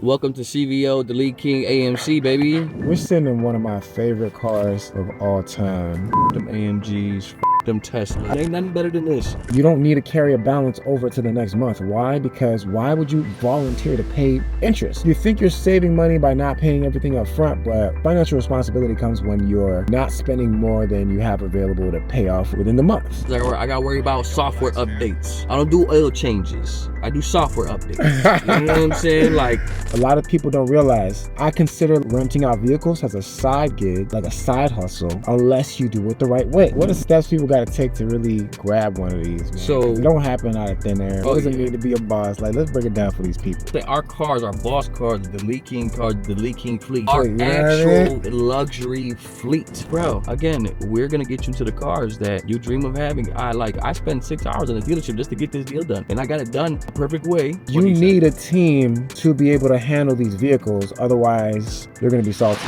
Welcome to CVO, Deletekings AMC, baby. We're sitting in one of my favorite cars of all time. Them AMGs, them Teslas. Ain't nothing better than this. You don't need to carry a balance over to the next month. Why? Because why would you volunteer to pay interest? You think you're saving money by not paying everything up front, but financial responsibility comes when you're not spending more than you have available to pay off within the month. Like, I gotta worry about software updates. I don't do oil changes. I do software updates. You know what I'm saying? Like, a lot of people don't realize I consider renting out vehicles as a side gig, like a side hustle, unless you do it the right way. What are steps people got to take to really grab one of these, man? So it don't happen out of thin air. It doesn't need to be a boss. Like, let's break it down for these people. Our cars, our boss cars, the Deletekings cars, the Deletekings fleet, our you know actual luxury fleet. Bro, again, we're gonna get you to the cars that you dream of having. I spent 6 hours in the dealership just to get this deal done, and I got it done a perfect way. You need a team to be able to handle these vehicles, otherwise you're gonna be salty.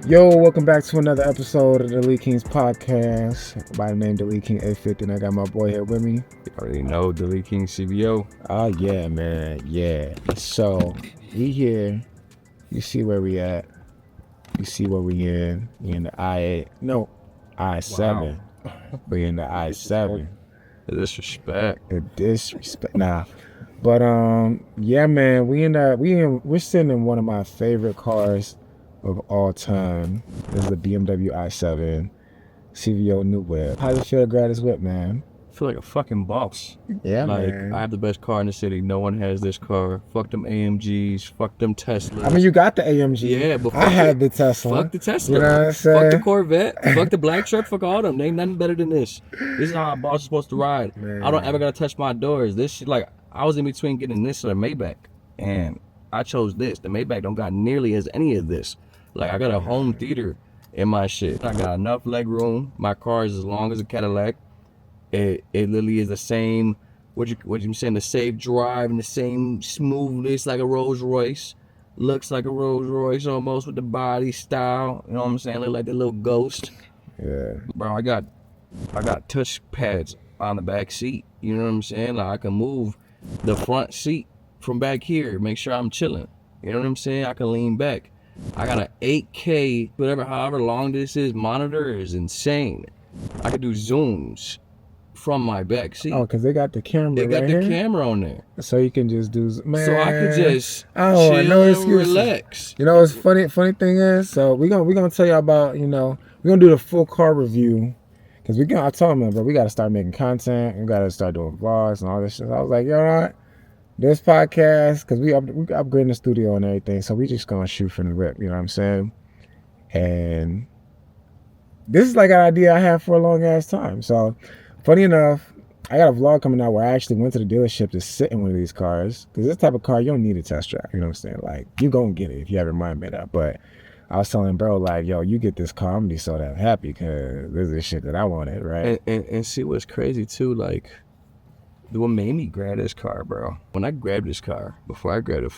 Yo, welcome back to another episode of the Deletekings podcast. By the name Deleteking 850, and I got my boy here with me. You already know Deletekings CVO. Oh yeah, man, yeah. So we here. You see where we at. You see where we in. We in the I7. Wow. We in the I7. The disrespect. The disrespect. Nah. But yeah, man, we're sitting in one of my favorite cars of all time. This is the BMW i7 CVO New Whip. How does it feel to grab this whip, man? I feel like a fucking boss. Yeah, like, man. I have the best car in the city. No one has this car. Fuck them AMGs. Fuck them Teslas. I mean, you got the AMG. Yeah, but I had the Tesla. Fuck the Tesla. You know what I'm saying? Fuck the Corvette. Fuck the black truck. Fuck all them. There ain't nothing better than this. This is how a boss is supposed to ride. Man. I don't ever gotta touch my doors. This shit, like, I was in between getting this or the Maybach, and I chose this. The Maybach don't got nearly as any of this. Like, I got a home theater in my shit. I got enough leg room. My car is as long as a Cadillac. It literally is the same, what you saying, the safe drive and the same smoothness like a Rolls Royce. Looks like a Rolls Royce almost with the body style. You know what I'm saying? Look like the little ghost. Yeah. Bro, I got touch pads on the back seat. You know what I'm saying? Like, I can move the front seat from back here, make sure I'm chilling. You know what I'm saying? I can lean back. I got an 8K, however long this is, monitor is insane. I can do zooms from my back seat. Oh, because they got the camera. They got right the here? camera on there. So you can just do, man. So I could just chill no and relax. You know what's funny thing is, so we're gonna tell you about, we're gonna do the full car review. Cause I told him, bro, we gotta start making content. We gotta start doing vlogs and all this shit. So I was like, you know what? This podcast, cause we upgrading the studio and everything, so we just gonna shoot from the rip. You know what I'm saying? And this is like an idea I had for a long ass time. So funny enough, I got a vlog coming out where I actually went to the dealership to sit in one of these cars. Cause this type of car, you don't need a test drive. You know what I'm saying? Like, you gonna get it if you have your mind made up. But I was telling bro, like, yo, you get this car, I'm gonna be so damn happy because this is shit that I wanted, right? And see what's crazy too, like, what made me grab this car, bro. When I grabbed this car, before I grabbed it,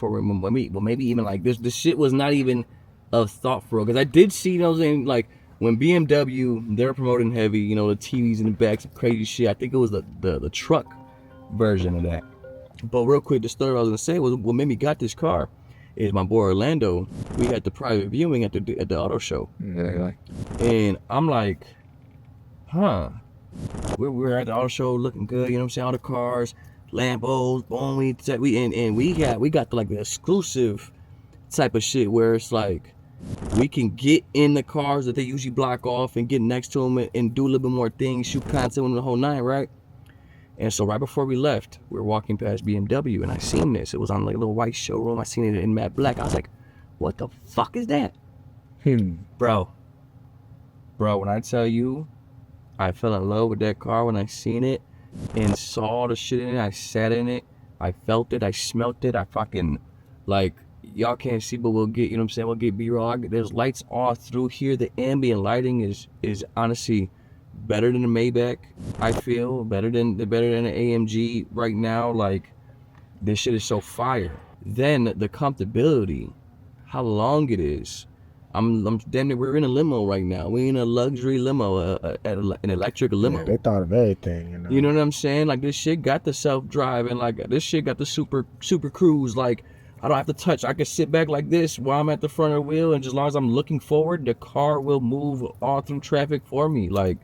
maybe even like this shit was not even a thought for real. Because I did see, you know what I'm saying, like, when BMW, they're promoting heavy, the TVs in the back, some crazy shit. I think it was the truck version of that. But real quick, the story I was gonna say was what made me got this car is my boy Orlando. We had the private viewing at the auto show. And I'm like, huh. We're at the auto show looking good, you know what I'm saying? All the cars, Lambos, boom, we got like the exclusive type of shit where it's like we can get in the cars that they usually block off and get next to them and do a little bit more things, shoot content with the whole nine, right? And so right before we left, we were walking past BMW and I seen this. It was on like a little white showroom. I seen it in matte black. I was like, what the fuck is that? Bro, when I tell you, I fell in love with that car when I seen it and saw the shit in it. I sat in it. I felt it. I smelt it. I fucking, like, y'all can't see, but we'll get, you know what I'm saying? We'll get B-roll. There's lights all through here. The ambient lighting is honestly better than the Maybach, I feel. Better than the AMG right now. Like, this shit is so fire. Then the comfortability, how long it is. damn near, we're in a limo right now. We're in a luxury limo, an electric limo. Yeah, they thought of everything, you know. You know what I'm saying? Like, this shit got the self-drive, and like this shit got the super cruise. Like, I don't have to touch. I can sit back like this while I'm at the front of the wheel, and just as long as I'm looking forward, the car will move all through traffic for me. Like,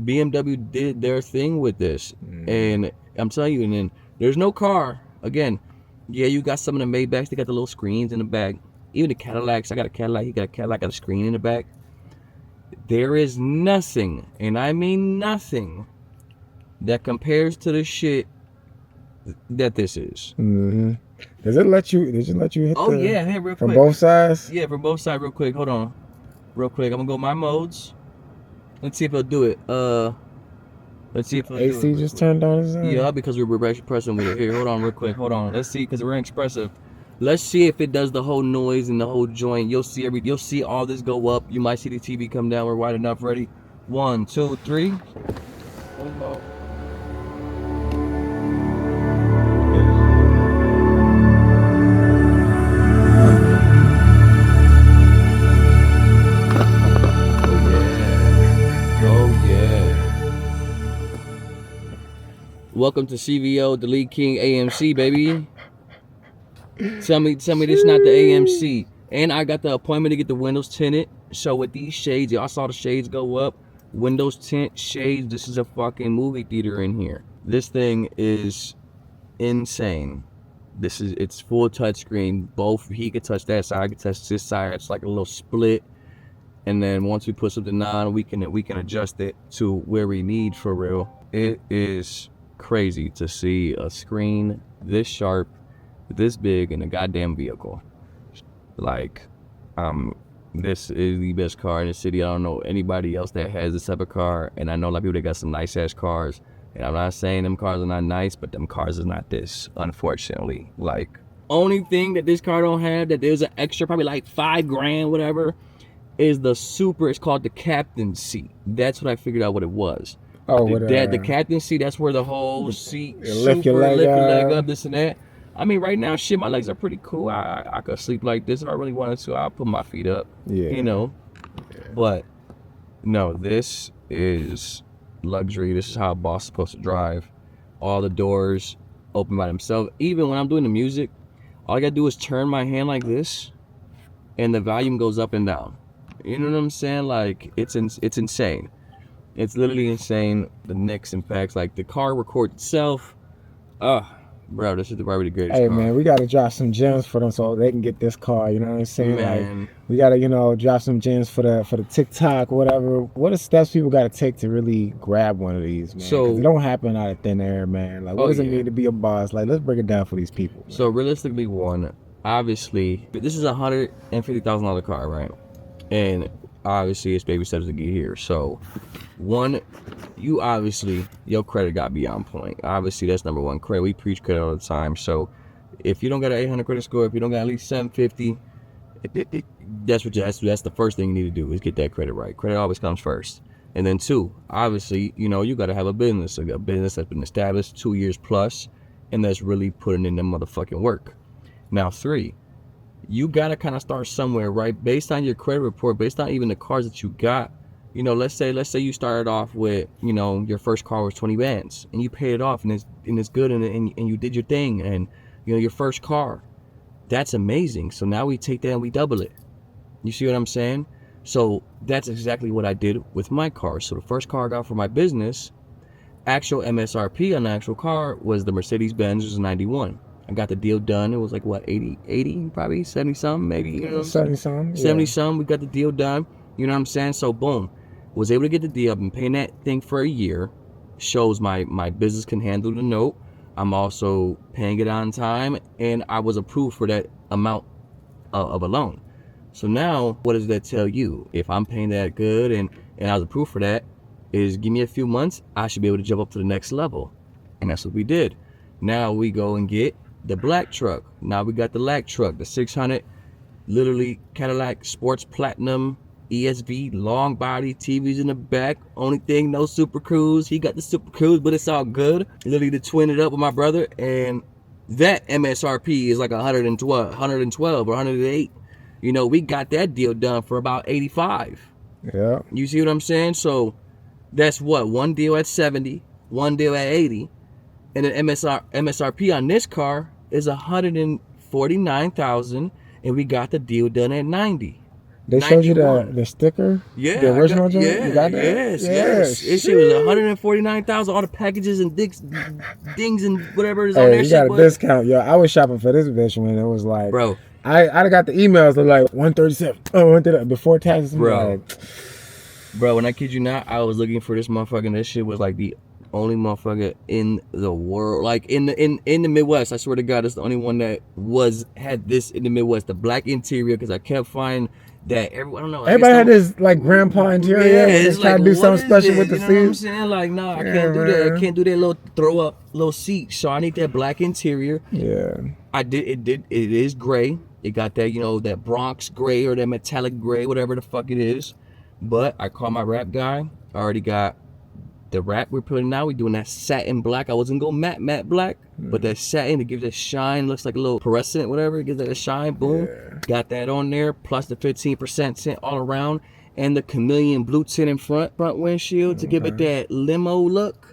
BMW did their thing with this, and I'm telling you, and then there's no car. Again, yeah, you got some of the Maybachs. They got the little screens in the back. Even the Cadillacs. I got a Cadillac. He got a Cadillac. Got a screen in the back. There is nothing, and I mean nothing, that compares to the shit that this is. Does it let you? Did it let you hit? Oh yeah, hey, real quick. From both sides? Yeah, from both sides, real quick. Hold on, real quick. I'm gonna go my modes. Let's see if it'll do it. Let's see if it'll AC do it just turned on. Yeah, because we're actually pressing with it. Here, hold on, real quick. Hold on. Let's see, because we're expressive. Let's see if it does the whole noise and the whole joint. You'll see all this go up. You might see the TV come down. We're wide enough. Ready? 1, 2, 3. Welcome to CVO, Deletekings AMC, baby. Tell me this not the AMC. And I got the appointment to get the windows tinted. So with these shades, y'all saw the shades go up. Windows tint, shades. This is a fucking movie theater in here. This thing is insane. It's full touchscreen. Both, he could touch that side, I could touch this side. It's like a little split. And then once we put something on, we can adjust it to where we need for real. It is crazy to see a screen this sharp, this big in a goddamn vehicle. Like, this is the best car in the city. I don't know anybody else that has this type of car, and I know a lot of people that got some nice ass cars, and I'm not saying them cars are not nice, but them cars is not this, unfortunately. Like, only thing that this car don't have, that there's an extra probably like $5,000 whatever, is the it's called the captain's seat. That's what I figured out what it was. Oh, the captain's seat, that's where the whole seat lift your leg up, this and that. I mean, right now, shit, my legs are pretty cool. I could sleep like this if I really wanted to. I'll put my feet up, you know. Yeah. But, no, this is luxury. This is how a boss is supposed to drive. All the doors open by themselves. Even when I'm doing the music, all I got to do is turn my hand like this, and the volume goes up and down. You know what I'm saying? Like, it's insane. It's literally insane. The nicks and facts, like the car records itself. Bro, this is probably the greatest car. Man, we gotta drop some gems for them so they can get this car. You know what I'm saying? Man. Like, we gotta, drop some gems for the TikTok, whatever. What are steps people gotta take to really grab one of these, man? So it don't happen out of thin air, man. Like, what does it mean to be a boss? Like, let's break it down for these people. Man. So realistically, obviously, this is a $150,000 car, right? And obviously, it's baby steps to get here. So, you obviously, your credit got to be on point. Obviously, that's number one. Credit, we preach credit all the time. So, if you don't got an 800 credit score, if you don't got at least 750, that's the first thing you need to do is get that credit right. Credit always comes first. And then 2, obviously, you got to have a business that's been established 2 years plus, and that's really putting in the motherfucking work. Now, 3, you got to kind of start somewhere, right? Based on your credit report, based on even the cars that you got, let's say you started off with, your first car was 20 bands and you paid it off and it's good and you did your thing and, your first car, that's amazing. So now we take that and we double it. You see what I'm saying? So that's exactly what I did with my car. So the first car I got for my business, actual MSRP on the actual car was the Mercedes-Benz, it was a 91. I got the deal done. It was like, what, 80, probably 70 something, maybe. 70 something. 70 something. We got the deal done. You know what I'm saying? So boom, was able to get the deal. I've been paying that thing for a year. Shows my business can handle the note. I'm also paying it on time, and I was approved for that amount of a loan. So now, what does that tell you? If I'm paying that good and I was approved for that, is give me a few months, I should be able to jump up to the next level. And that's what we did. Now we go and get the black truck. Now we got the black truck, the 600, literally Cadillac Sports Platinum, ESV, long body, TVs in the back. Only thing, no Super Cruise. He got the Super Cruise, but it's all good. Literally to twin it up with my brother, and that MSRP is like 112 or 108. You know, we got that deal done for about 85. Yeah. You see what I'm saying? So that's what, one deal at 70, one deal at 80, and an MSRP on this car is 149,000, and we got the deal done at 90. They showed you 91. the sticker? Yeah, The original joint? yeah, You got that? yes. This shit was 149,000. All the packages and dings and whatever is on Hey, there. you got a discount, yo. I was shopping for this bitch when it was like, Bro, I got the emails that like 137. Oh, 137 before taxes. Bro. Like, bro, when I kid you not, I was looking for this motherfucker, and this shit was like the only motherfucker in the world, like in the Midwest. I swear to God, it's the only one that had this in the Midwest, the black interior, because I kept finding that I don't know. everybody had this like grandpa interior. Yeah, It's trying to do something special with the you know what I'm seats. saying? Like, no, I Yeah, can't do that. I man. can't do that little throw up little seat. So I need that black interior. Yeah. It is gray. It got that, you know, that Bronx gray or that metallic gray, whatever the fuck it is. But I called my wrap guy. I already got the wrap we're putting out. We're doing that satin black. I wasn't going matte black, but that satin, it gives that shine, looks like a little fluorescent, whatever. It gives that a shine, boom. Yeah. Got that on there, plus the 15% tint all around, and the chameleon blue tint in front windshield to give it that limo look.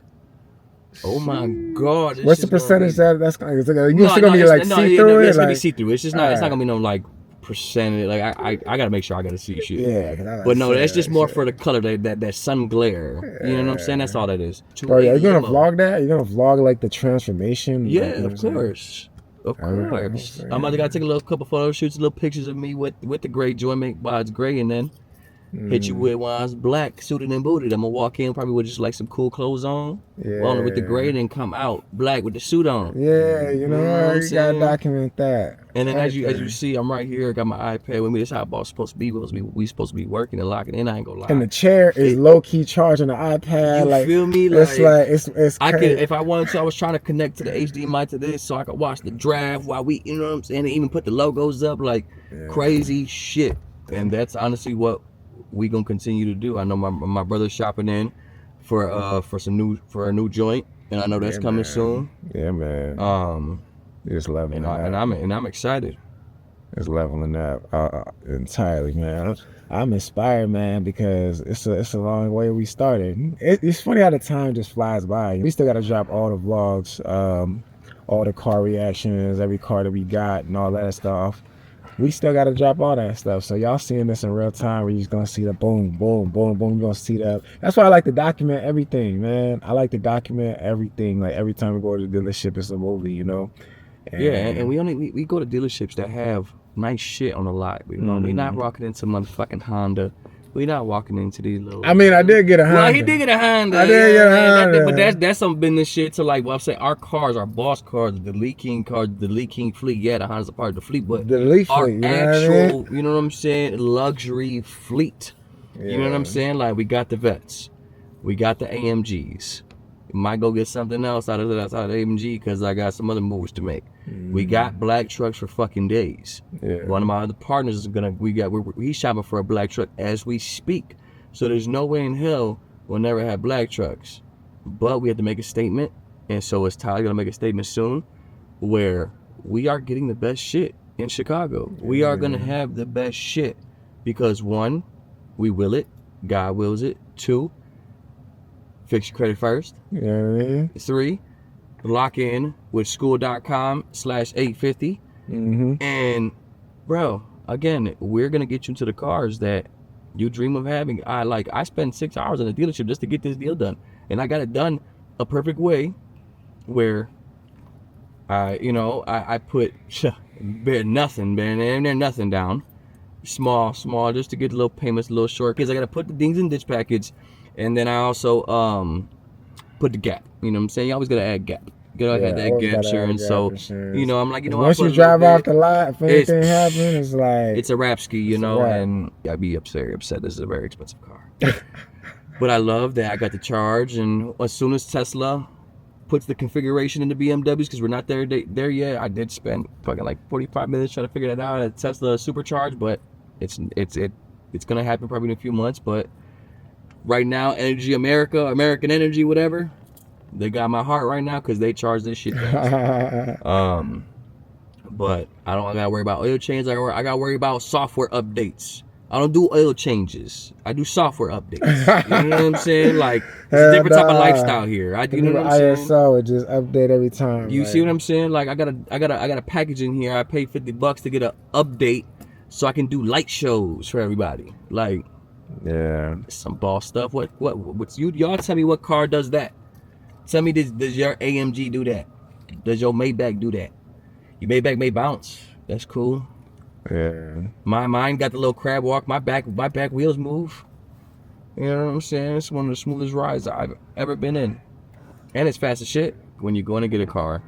Oh my God! What's the percentage that that's going? Is it gonna be like see through it? It's gonna be Like, see through. It's just not. It's not gonna be no like percentage. Like I gotta make sure I gotta see shit. yeah. But no, that's just more for the color, that sun glare. You know what I'm saying? That's all that is. Bro, are you gonna vlog that? You're gonna vlog like the transformation? Yeah, like, you know of what I'm course. Of Alright, course. okay. I'm about to gotta take a little couple photo shoots, little pictures of me with the gray joint, make why it's gray, and then hit you with when I was black, suited and booted. I'm gonna walk in probably with just like some cool clothes on, well, with the gray, and then come out black with the suit on. Yeah, you know, what I'm you gotta saying? document that. And then as you Everything. see, I'm right here, got my iPad with me. This is how it's supposed to be. We supposed to be working and locking in. I ain't gonna lie. And the chair is low key charging the iPad. You like, feel me? It's like it's. I crazy. could, if I wanted to, I was trying to connect to the HDMI to this so I could watch the draft while we, you know what I'm saying, and even put the logos up, like crazy shit. And that's honestly what we gonna continue to do. I know my brother's shopping in for a new joint, and I know that's coming man. soon. Yeah, man. It's leveling up. And I'm excited. It's leveling up entirely, man. I'm inspired, man, because it's a long way we started. It's funny how the time just flies by. We still got to drop all the vlogs, all the car reactions, every car that we got, and all that stuff. We still got to drop all that stuff. So y'all seeing this in real time, we're just going to see the boom, boom, boom, boom. You're going to see that. That's why I like to document everything, man. I like to document everything. Like every time we go to the dealership, it's a movie, you know? And we go to dealerships that have nice shit on the lot. You know, we're not walking into motherfucking Honda. We're not walking into these little. I mean, I did get a Honda. Well, he did get a Honda. I did get a Honda. But that's some business shit to like. Well, I'm saying our cars, our boss cars, the Deleteking cars, the Deleteking fleet. Yeah, the Honda's a part of the fleet, but The Leaf our fleet, you know what I actual, mean? you know what I'm saying, luxury fleet. You know what I'm saying? Like we got the Vets, we got the AMGs. We might go get something else out of the AMG because I got some other moves to make. We got black trucks for fucking days. Yeah. One of my other partners is he's shopping for a black truck as we speak. So there's no way in hell we'll never have black trucks. But we have to make a statement, and so is Tyler gonna make a statement soon, where we are getting the best shit in Chicago. We are gonna have the best shit because one, we will it, God wills it. Two, fix your credit first. You know what I mean? 3, lock in with school.com/850. And bro, again, we're gonna get you into the cars that you dream of having. I spent 6 hours in a dealership just to get this deal done, and I got it done a perfect way, where I put nothing down, small, just to get the little payments a little short, because I gotta put the dings and ditch package, and then I also put the gap. You know what I'm saying? You always gotta add gap. You gotta add that gap insurance. So I'm like, once you drive off the lot, if anything happens, it's like it's a rap ski, you know. And I'd be upset. This is a very expensive car. But I love that I got the charge, and as soon as Tesla puts the configuration into BMWs, because we're not there yet. I did spend fucking like 45 minutes trying to figure that out at Tesla Supercharge, but it's gonna happen probably in a few months. But right now, Energy America, American Energy, whatever, they got my heart right now because they charge this shit fast. But I gotta worry about oil changes. I gotta worry about software updates. I don't do oil changes. I do software updates. You know what I'm saying? Like, it's a Hell different type of nah. lifestyle here. The You know new what I'm saying? ISO would just update every time. You see Like, what I'm saying? Like, I got a package in here. I paid $50 to get an update so I can do light shows for everybody. Like, yeah. some boss stuff. What's y'all tell me what car does that? Tell me, does your AMG do that? Does your Maybach do that? Your Maybach may bounce. That's cool. Yeah. Mine got the little crab walk. My back wheels move. You know what I'm saying? It's one of the smoothest rides I've ever been in. And it's fast as shit. When you're going to get a car,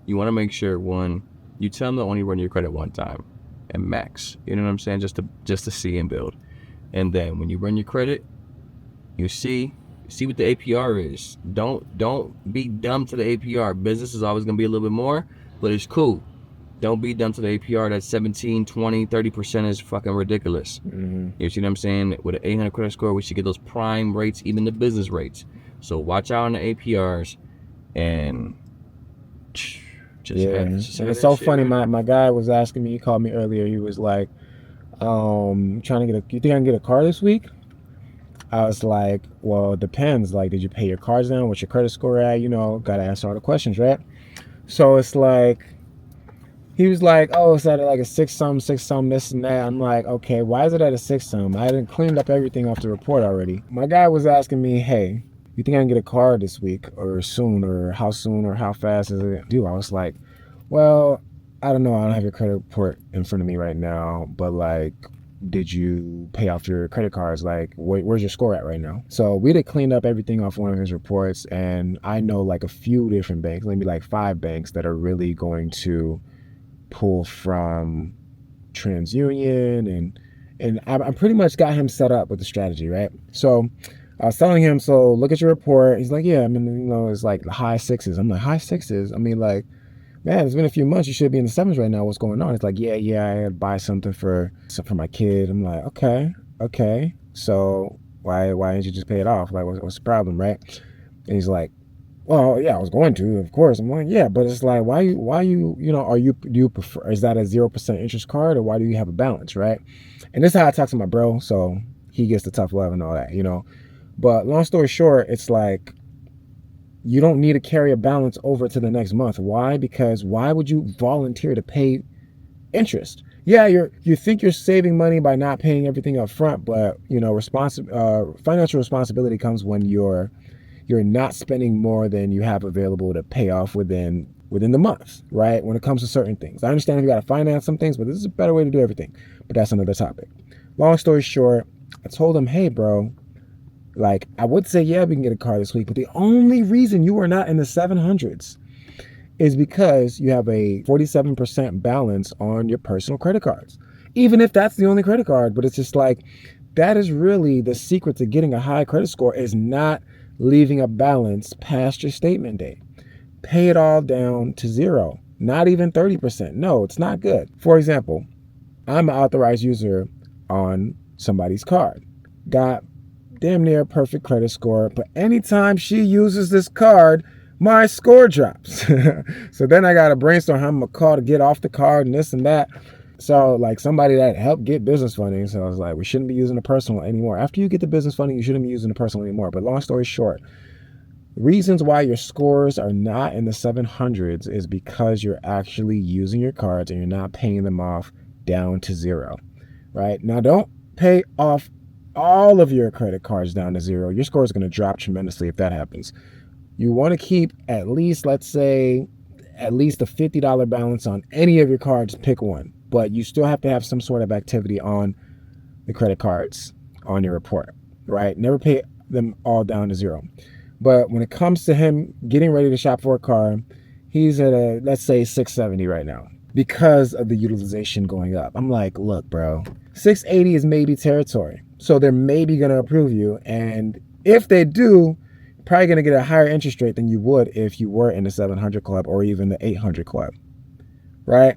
you want to make sure, one, you tell them to only run your credit one time and max. You know what I'm saying? Just to see and build. And then when you run your credit, you see what the APR is. Don't be dumb to the APR. Business is always gonna be a little bit more, but it's cool. Don't be dumb to the APR. That 17, 20, 30% is fucking ridiculous. Mm-hmm. You see what I'm saying? With an 800 credit score, we should get those prime rates, even the business rates. So watch out on the APRs and just And it's so funny. My guy was asking me. He called me earlier. He was like, trying to get you think I can get a car this week? I was like, well, it depends. Like, did you pay your cards down? What's your credit score at? You know, got to answer all the questions, right? So it's like, he was like, oh, it's at like a 6-some, this and that. I'm like, okay, why is it at a 6-some? I didn't cleaned up everything off the report already. My guy was asking me, hey, you think I can get a car this week or soon or how fast is it due? I was like, well, I don't know. I don't have your credit report in front of me right now, but like, did you pay off your credit cards? Like, where's your score at right now? So we did clean up everything off one of his reports, and I know like a few different banks, maybe like 5 banks that are really going to pull from TransUnion, and I pretty much got him set up with the strategy, right? So I was telling him, so look at your report. He's like, yeah, I mean, you know, it's like the high 6s. I'm like, high 6s? I mean, like, man, it's been a few months. You should be in the 7s right now. What's going on? It's like, yeah, I had to buy something for my kid. I'm like, okay. So why didn't you just pay it off? Like, what's the problem, right? And he's like, well, yeah, I was going to, of course. I'm like, yeah, but it's like, why you know, do you prefer, is that a 0% interest card, or why do you have a balance, right? And this is how I talk to my bro, so he gets the tough love and all that, you know. But long story short, it's like, you don't need to carry a balance over to the next month. Why? Because why would you volunteer to pay interest? Yeah, you think you're saving money by not paying everything up front, but you know, financial responsibility comes when you're not spending more than you have available to pay off within the month, right? When it comes to certain things. I understand if you got to finance some things, but this is a better way to do everything. But that's another topic. Long story short, I told him, hey, bro, like, I would say, yeah, we can get a car this week, but the only reason you are not in the 700s is because you have a 47% balance on your personal credit cards. Even if that's the only credit card, but it's just like, that is really the secret to getting a high credit score, is not leaving a balance past your statement date. Pay it all down to 0, not even 30%. No, it's not good. For example, I'm an authorized user on somebody's card. Got damn near perfect credit score, but anytime she uses this card, my score drops. So then I got to brainstorm how I'm going to call to get off the card and this and that. So like somebody that helped get business funding. So I was like, we shouldn't be using the personal anymore. After you get the business funding, you shouldn't be using the personal anymore. But long story short, reasons why your scores are not in the 700s is because you're actually using your cards and you're not paying them off down to 0, right? Now, don't pay off all of your credit cards down to 0. Your score is going to drop tremendously if that happens. You want to keep at least, let's say, at least a $50 balance on any of your cards. Pick one, but you still have to have some sort of activity on the credit cards on your report, right? Never pay them all down to 0. But when it comes to him getting ready to shop for a car, he's at a, let's say, 670 right now because of the utilization going up. I'm like, look, bro, 680 is maybe territory. So they're maybe going to approve you. And if they do, probably going to get a higher interest rate than you would if you were in the 700 club or even the 800 club, right?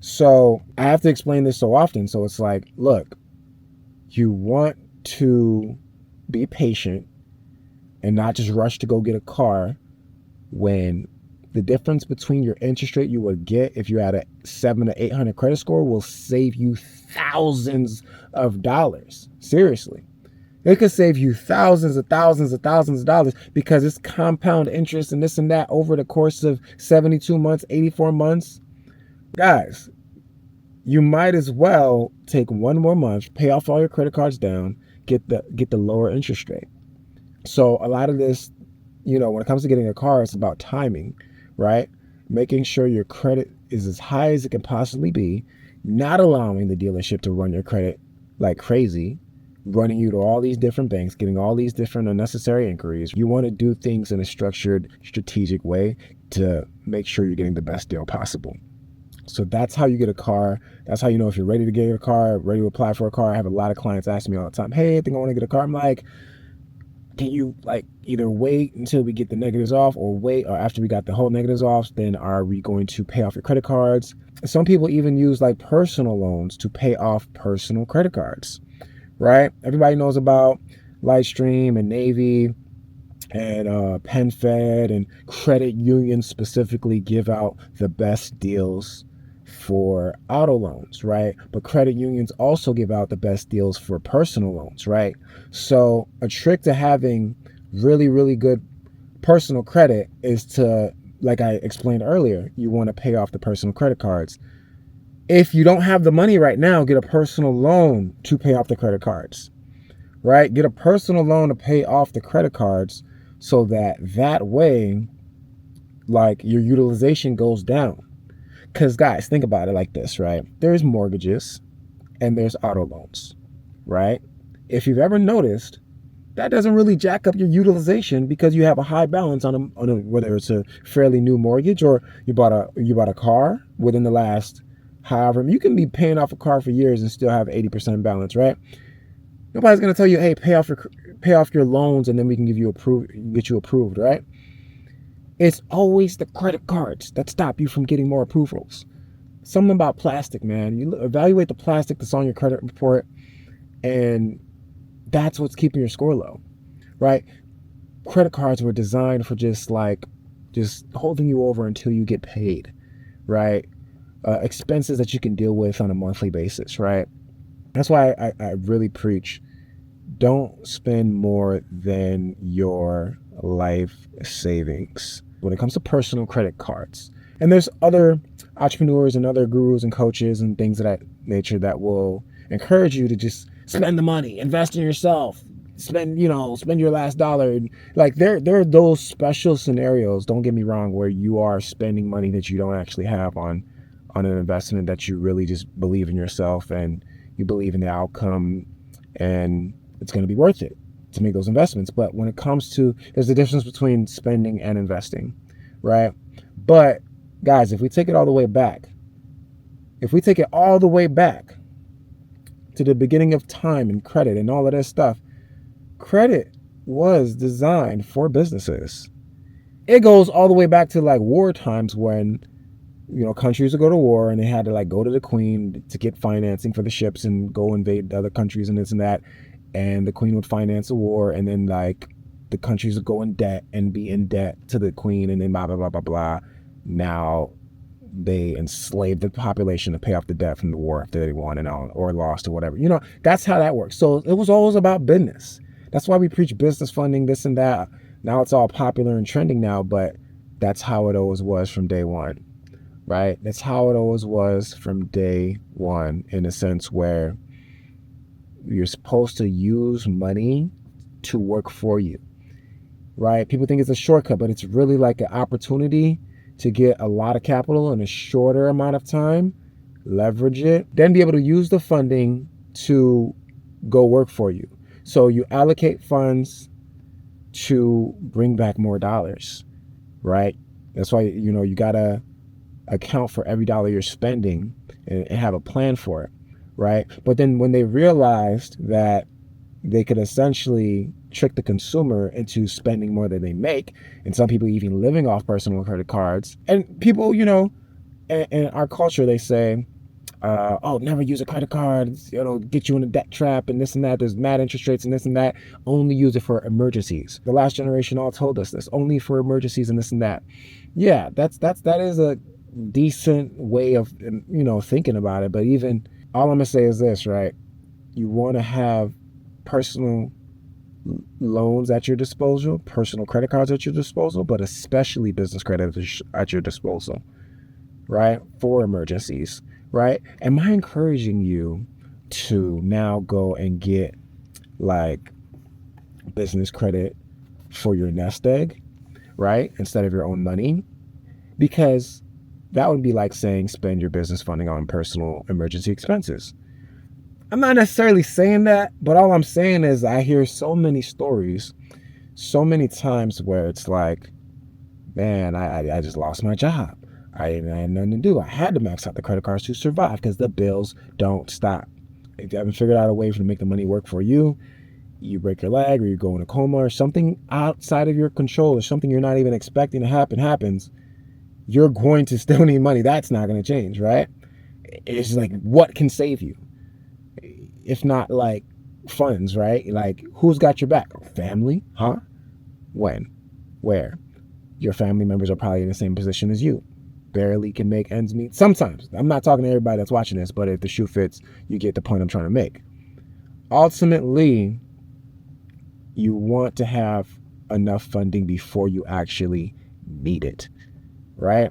So I have to explain this so often. So it's like, look, you want to be patient and not just rush to go get a car when the difference between your interest rate you would get if you had a 700 to 800 credit score will save you thousands of dollars. Seriously. It could save you thousands of dollars because it's compound interest and this and that over the course of 72 months, 84 months. Guys, you might as well take one more month, pay off all your credit cards down, get the lower interest rate. So a lot of this, when it comes to getting a car, it's about timing, right? Making sure your credit is as high as it can possibly be, not allowing the dealership to run your credit like crazy, running you to all these different banks, getting all these different unnecessary inquiries. You want to do things in a structured, strategic way to make sure you're getting the best deal possible. So that's how you get a car. That's how you know if you're ready to get a car, ready to apply for a car. I have a lot of clients asking me all the time, hey, I think I want to get a car. I'm like, can you either wait until we get the negatives off or wait, or after we got the whole negatives off, then are we going to pay off your credit cards? Some people even use personal loans to pay off personal credit cards, right? Everybody knows about Lightstream and Navy and PenFed and credit unions specifically give out the best deals for auto loans, right? But credit unions also give out the best deals for personal loans, right? So a trick to having really, really good personal credit is to, like I explained earlier, you want to pay off the personal credit cards. If you don't have the money right now, get a personal loan to pay off the credit cards, right? Get a personal loan to pay off the credit cards so that way, your utilization goes down. Because guys, think about it like this, right? There's mortgages and there's auto loans, right? If you've ever noticed, that doesn't really jack up your utilization because you have a high balance on a whether it's a fairly new mortgage or you bought a car within the last however. You can be paying off a car for years and still have 80% balance, right? Nobody's gonna tell you, hey, pay off your loans and then we can get you approved, right? It's always the credit cards that stop you from getting more approvals. Something about plastic, man. You evaluate the plastic that's on your credit report, and that's what's keeping your score low, right? Credit cards were designed for just holding you over until you get paid, right? Expenses that you can deal with on a monthly basis, right? That's why I really preach, don't spend more than your life savings when it comes to personal credit cards. And there's other entrepreneurs and other gurus and coaches and things of that nature that will encourage you to just spend the money, invest in yourself, spend your last dollar. There are those special scenarios, don't get me wrong, where you are spending money that you don't actually have on an investment that you really just believe in yourself and you believe in the outcome and it's going to be worth it to make those investments. But when it comes to, there's a difference between spending and investing, right? But guys, if we take it all the way back to the beginning of time and credit and all of that stuff, credit was designed for businesses. It goes all the way back to war times when, countries would go to war and they had to go to the queen to get financing for the ships and go invade other countries and this and that. And the queen would finance a war, and then the countries would go in debt and be in debt to the queen, and then blah, blah, blah, blah, blah. Now they enslaved the population to pay off the debt from the war after they won or lost or whatever. That's how that works. So it was always about business. That's why we preach business funding, this and that. Now it's all popular and trending now, but that's how it always was from day one, right? That's how it always was from day one, in a sense where you're supposed to use money to work for you, right? People think it's a shortcut, but it's really an opportunity to get a lot of capital in a shorter amount of time, leverage it, then be able to use the funding to go work for you. So you allocate funds to bring back more dollars, right? That's why, you gotta account for every dollar you're spending and have a plan for it. Right? But then when they realized that they could essentially trick the consumer into spending more than they make, and some people even living off personal credit cards, and people, in our culture, they say, oh, never use a credit card. It'll get you in a debt trap and this and that. There's mad interest rates and this and that. Only use it for emergencies. The last generation all told us this. Only for emergencies and this and that. Yeah, that is a decent way of thinking about it. But even all I'm gonna say is this, right? You want to have personal loans at your disposal, personal credit cards at your disposal, but especially business credit at your disposal, right? For emergencies. Right? Am I encouraging you to now go and get like business credit for your nest egg, right? Instead of your own money? Because that would be like saying spend your business funding on personal emergency expenses. I'm not necessarily saying that, but all I'm saying is I hear so many stories, so many times where it's like, man, I just lost my job. I had nothing to do. I had to max out the credit cards to survive because the bills don't stop. If you haven't figured out a way to make the money work for you, you break your leg or you go in a coma or something outside of your control or something you're not even expecting to happens, you're going to still need money. That's not going to change, right? It's just like, what can save you? If not like funds, right? Like, who's got your back? Family? Huh? When? Where? Your family members are probably in the same position as you. Barely can make ends meet. Sometimes. I'm not talking to everybody that's watching this, but if the shoe fits, you get the point I'm trying to make. Ultimately, you want to have enough funding before you actually need it, right?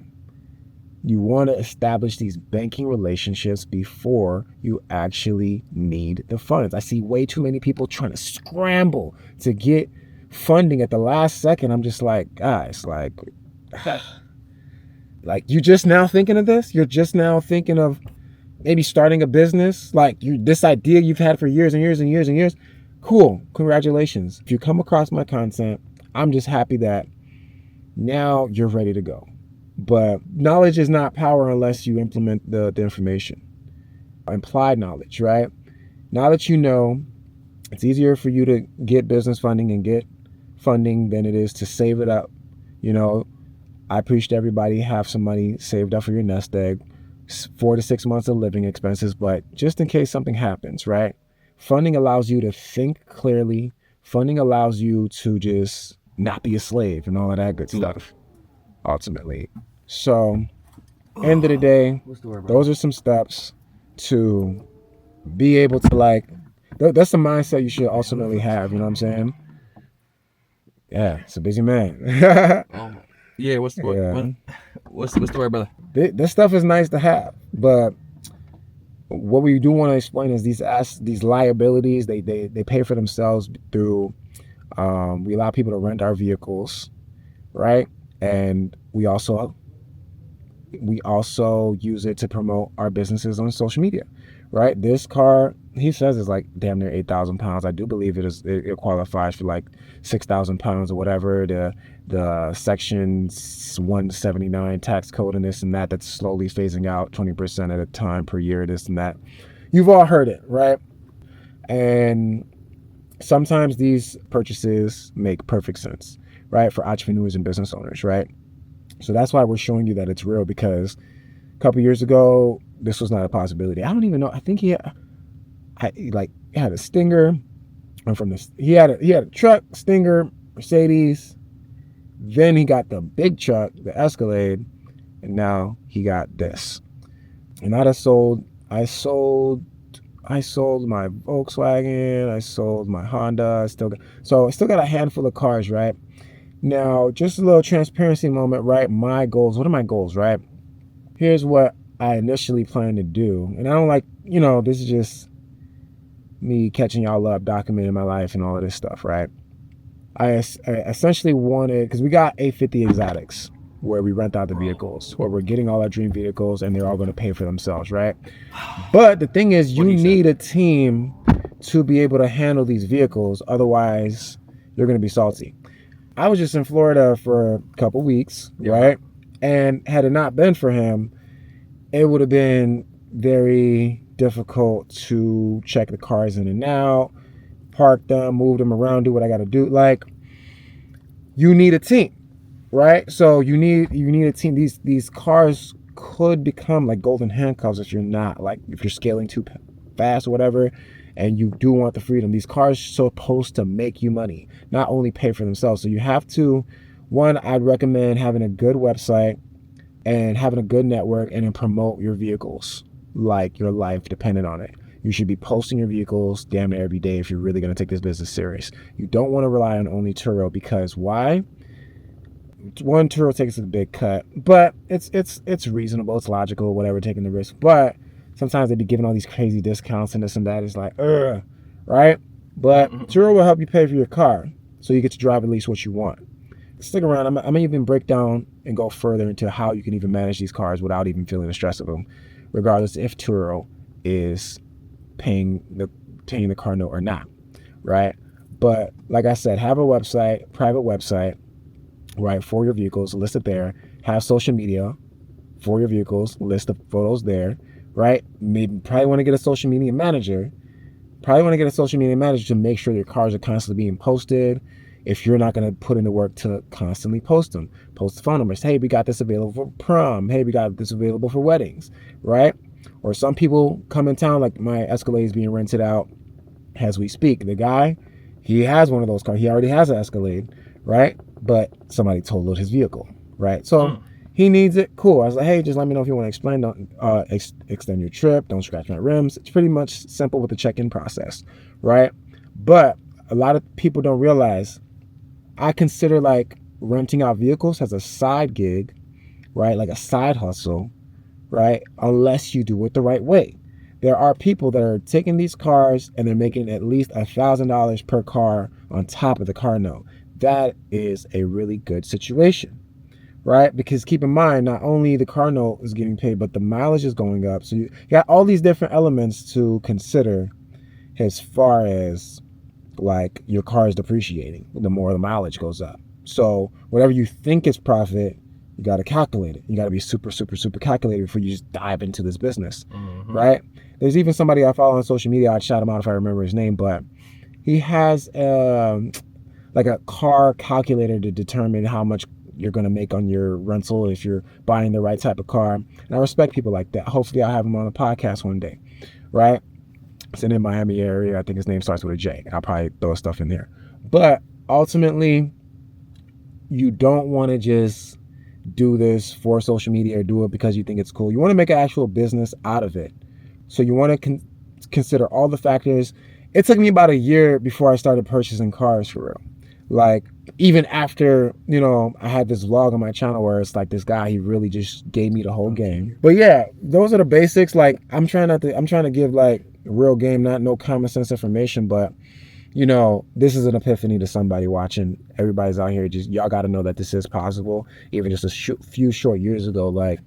You want to establish these banking relationships before you actually need the funds. I see way too many people trying to scramble to get funding at the last second. I'm just like, guys, like you just now thinking of this? You're just now thinking of maybe starting a business? Like this idea you've had for years and years and years and years? Cool. Congratulations. If you come across my content, I'm just happy that now you're ready to go. But knowledge is not power unless you implement the information. Implied knowledge, right? Now that you know, it's easier for you to get business funding and get funding than it is to save it up. I preach to everybody, have some money saved up for your nest egg, 4 to 6 months of living expenses, but just in case something happens, right? Funding allows you to think clearly. Funding allows you to just not be a slave and all of that good stuff, ultimately. So, end of the day, those are some steps to be able to that's the mindset you should ultimately have, you know what I'm saying? Yeah, it's a busy man. Yeah, what's the story, brother? This stuff is nice to have, but what we do want to explain is these liabilities. They pay for themselves through. We allow people to rent our vehicles, right? And we also use it to promote our businesses on social media, right? This car, he says, is like damn near 8,000 pounds. I do believe it qualifies for like 6,000 pounds or whatever. The section 179 tax code and this and that, that's slowly phasing out 20% at a time per year, this and that. You've all heard it, right? And sometimes these purchases make perfect sense, right? For entrepreneurs and business owners, right? So that's why we're showing you that it's real, because a couple years ago, this was not a possibility. I don't even know. I think he had a Stinger. He had a truck, Stinger, Mercedes. Then he got the big truck, the Escalade, and now he got this. And I sold my Volkswagen. I sold my Honda. I still got a handful of cars, right? Now, just a little transparency moment, right? My goals. What are my goals, right? Here's what I initially planned to do. And I don't this is just me catching y'all up, documenting my life and all of this stuff, right? I essentially wanted, because we got 850 exotics where we rent out the vehicles, where we're getting all our dream vehicles and they're all going to pay for themselves, right? But the thing is, you need a team to be able to handle these vehicles. Otherwise, you're going to be salty. I was just in Florida for a couple weeks, right? And had it not been for him, it would have been very difficult to check the cars in and out, park them, move them around, do what I got to do. Like, you need a team, right? So you need a team. These cars could become like golden handcuffs if you're scaling too fast or whatever, and you do want the freedom. These cars are supposed to make you money, not only pay for themselves. So you have to, one, I'd recommend having a good website and having a good network, and then promote your vehicles like your life depended on it. You should be posting your vehicles damn near every day if you're really going to take this business serious. You don't want to rely on only Turo, because why? One, Turo takes a big cut, but it's reasonable, it's logical, whatever, taking the risk. But sometimes they be giving all these crazy discounts and this and that. It's like, right? But Turo will help you pay for your car, so you get to drive at least what you want. Stick around. I may even break down and go further into how you can even manage these cars without even feeling the stress of them, regardless if Turo is paying the car note or not, right? But like I said, have a website, private website, right, for your vehicles, list it there. Have social media for your vehicles, list the photos there, right? Probably want to get a social media manager. To make sure your cars are constantly being posted. If you're not going to put in the work to constantly post them, post the phone numbers. Hey, we got this available for prom. Hey, we got this available for weddings, right? Or some people come in town, like my Escalade is being rented out as we speak. The guy, he has one of those cars. He already has an Escalade, right? But somebody totaled his vehicle, right? So he needs it. Cool. I was like, hey, just let me know if you want to explain. Don't extend your trip. Don't scratch my rims. It's pretty much simple with the check-in process, right? But a lot of people don't realize, I consider like renting out vehicles as a side gig, right? Like a side hustle, right? Unless you do it the right way. There are people that are taking these cars and they're making at least $1,000 per car on top of the car note. That is a really good situation, right? Because keep in mind, not only the car note is getting paid, but the mileage is going up. So you got all these different elements to consider as far as like your car is depreciating the more the mileage goes up. So whatever you think is profit, you got to calculate it. You got to be super calculated before you just dive into this business, right? There's even somebody I follow on social media. I'd shout him out if I remember his name, but he has like a car calculator to determine how much you're going to make on your rental if you're buying the right type of car. And I respect people like that. Hopefully I'll have him on the podcast one day, right? It's in the Miami area. I think his name starts with a J. I'll probably throw stuff in there. But ultimately, you don't want to just do this for social media or do it because you think it's cool. You want to make an actual business out of it. So you want to consider all the factors. It took me about a year before I started purchasing cars for real. Like, even after, I had this vlog on my channel where it's like this guy, he really just gave me the whole game. But yeah, those are the basics. Like, I'm trying to give like real game, not no common sense information, but this is an epiphany to somebody watching. Everybody's out here, just y'all got to know that this is possible. Even just a few short years ago, like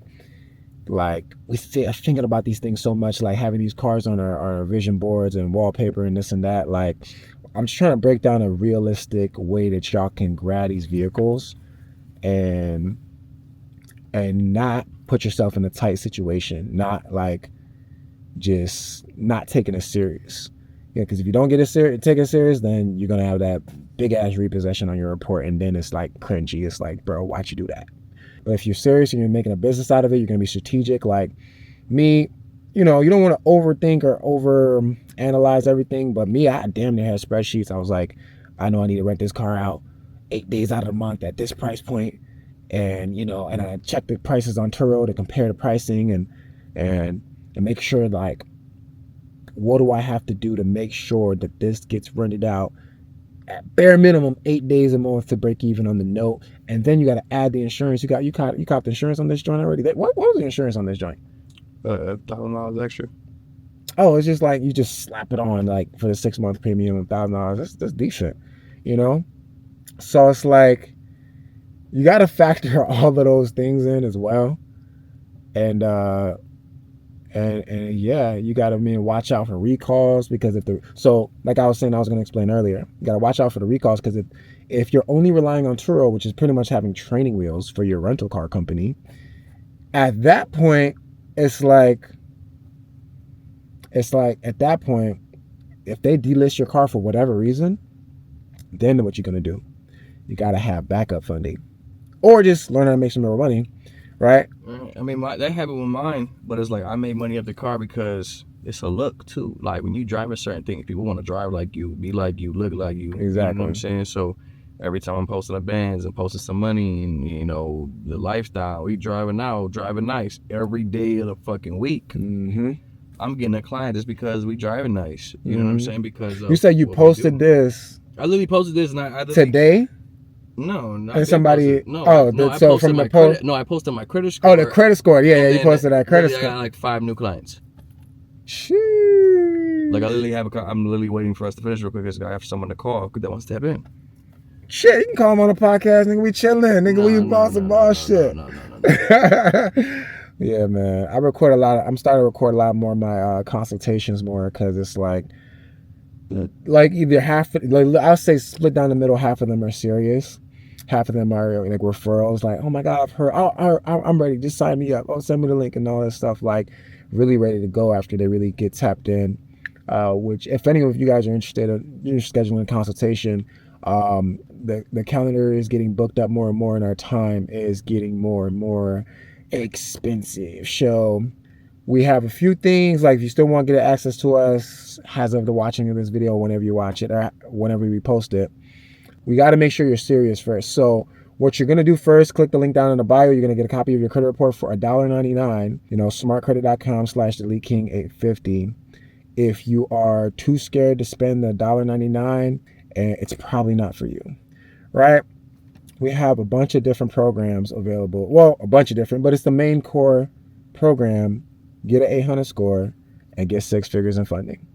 we thinking about these things so much, like having these cars on our vision boards and wallpaper and this and that. Like, I'm just trying to break down a realistic way that y'all can grab these vehicles and not put yourself in a tight situation, not like just not taking it serious. Yeah, because if you don't take it serious, then you're gonna have that big ass repossession on your report, and then it's like cringy. It's like, bro, why'd you do that? But if you're serious and you're making a business out of it, you're gonna be strategic. Like me, you don't want to overthink or over analyze everything. But me, I damn near had spreadsheets. I was like, I know I need to rent this car out 8 days out of the month at this price point, and and I check the prices on Turo to compare the pricing and make sure, like, what do I have to do to make sure that this gets rented out at bare minimum 8 days a month to break even on the note. And then you got to add the insurance. You caught the insurance on this joint already. What was the insurance on this joint? $1,000 extra. Oh, it's just like you just slap it on, like, for the 6-month premium, $1,000. That's decent, So it's like you got to factor all of those things in as well, and yeah, you got to watch out for recalls, because like I was saying, I was going to explain earlier, you got to watch out for the recalls, because if you're only relying on Turo, which is pretty much having training wheels for your rental car company, at that point, it's like at that point, if they delist your car for whatever reason, then what you're going to do? You got to have backup funding, or just learn how to make some more money, right? I mean, that happened with mine, but it's like I made money off the car because it's a look too. Like when you drive a certain thing, people want to drive like you, be like you, look like you. Exactly. You know what I'm saying? So every time I'm posting a Benz and posting some money and, you know, the lifestyle, we driving out, driving nice every day of the fucking week. Mm-hmm. I'm getting a client just because we driving nice. You know what I'm saying? Because you said you posted this. I literally posted this and I today. No, not and somebody. posted. No, oh, no, I so posted from my the post. credit. No, I posted my credit score. Oh, the credit score. Yeah, you posted that credit score. I got like 5 new clients. Sheesh. Like I literally I'm literally waiting for us to finish real quick because I have someone to call that wants to step in. Shit, you can call him on the podcast, nigga. We chilling, nigga. We bought some bullshit. No. Yeah, man. I'm starting to record a lot more of my consultations more because it's like either half. Like I'll say split down the middle. Half of them are serious. Half of them are like referrals. Like, oh my God, I've heard. I'm ready. Just sign me up. Oh, send me the link and all that stuff. Like, really ready to go after they really get tapped in. Which, if any of you guys are interested in scheduling a consultation, the calendar is getting booked up more and more, and our time is getting more and more expensive. So we have a few things. Like, if you still want to get access to us as of the watching of this video, whenever you watch it or whenever we post it, we got to make sure you're serious first. So what you're going to do first, click the link down in the bio. You're going to get a copy of your credit report for $1.99, smartcredit.com/DeleteKing850. If you are too scared to spend the $1.99, it's probably not for you, right? We have a bunch of different programs available. Well, a bunch of different, but it's the main core program. Get an 800 score and get 6 figures in funding.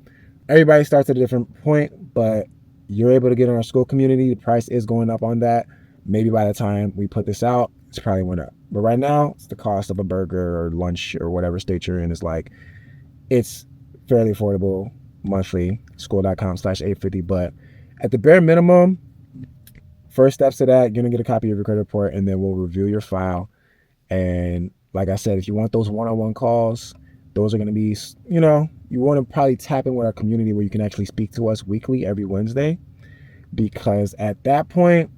Everybody starts at a different point, but you're able to get in our school community. The price is going up on that. Maybe by the time we put this out, it's probably went up. But right now, it's the cost of a burger or lunch or whatever state you're in. It's fairly affordable monthly, school.com/850. But at the bare minimum, first steps to that, you're going to get a copy of your credit report, and then we'll review your file. And like I said, if you want those one-on-one calls, those are going to be, you want to probably tap in with our community where you can actually speak to us weekly every Wednesday. Because at that point,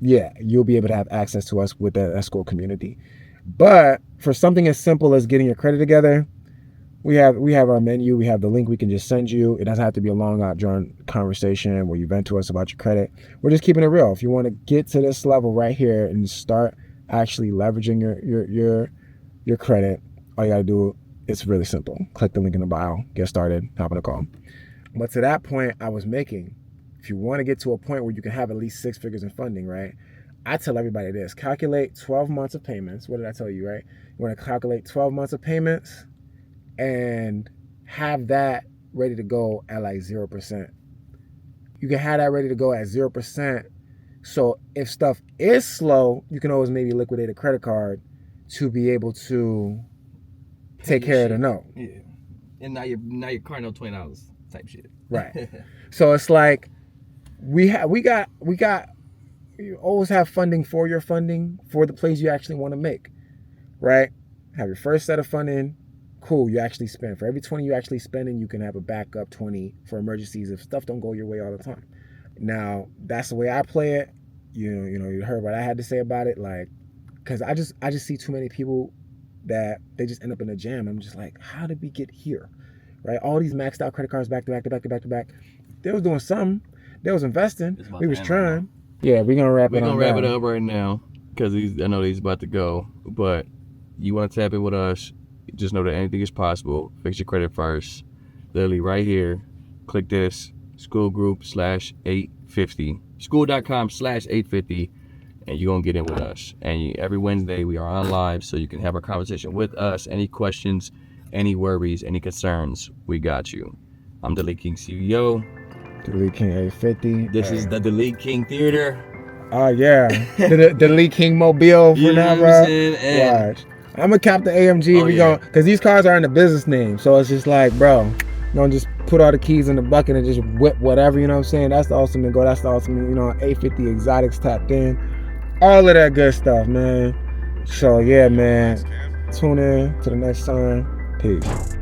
yeah, you'll be able to have access to us with that school community. But for something as simple as getting your credit together, we have our menu. We have the link we can just send you. It doesn't have to be a long, drawn conversation where you vent to us about your credit. We're just keeping it real. If you want to get to this level right here and start actually leveraging your credit, all you got to do, it's really simple. Click the link in the bio, get started, hop on a call. But to that point I was making, if you want to get to a point where you can have at least 6 figures in funding, right? I tell everybody this: calculate 12 months of payments. What did I tell you, right? You want to calculate 12 months of payments and have that ready to go at like 0%. You can have that ready to go at 0%. So if stuff is slow, you can always maybe liquidate a credit card to be able to take care of the note. Yeah. And now your car note $20 type shit. Right. So it's like we always have funding for your funding for the plays you actually want to make. Right? Have your first set of funding. Cool, you actually spend. For every 20 you actually spending, you can have a backup 20 for emergencies if stuff don't go your way all the time. Now, that's the way I play it. You heard what I had to say about it, like, because I just see too many people that they just end up in a jam. I'm just like, how did we get here? Right? All these maxed out credit cards back to back. They was doing something. They was investing. We was trying. Yeah, we're gonna wrap it up right now because I know he's about to go. But you want to tap in with us? Just know that anything is possible. Fix your credit first. Literally right here. Click this. School group /850. School.com/850. And you're going to get in with us. And every Wednesday we are on live so you can have a conversation with us. Any questions, any worries, any concerns, we got you. I'm Deleteking CVO. Deleteking850. This is the Deleteking Theater. Oh, yeah. the Deleteking Mobile for now, bro. Watch. I'm gonna cap the AMG. Cause these cars are in the business name, so it's just like, bro, you don't just put all the keys in the bucket and just whip whatever. You know what I'm saying? That's the ultimate goal. That's the ultimate. 850 exotics tapped in, all of that good stuff, man. So yeah, man. Tune in to the next time. Peace.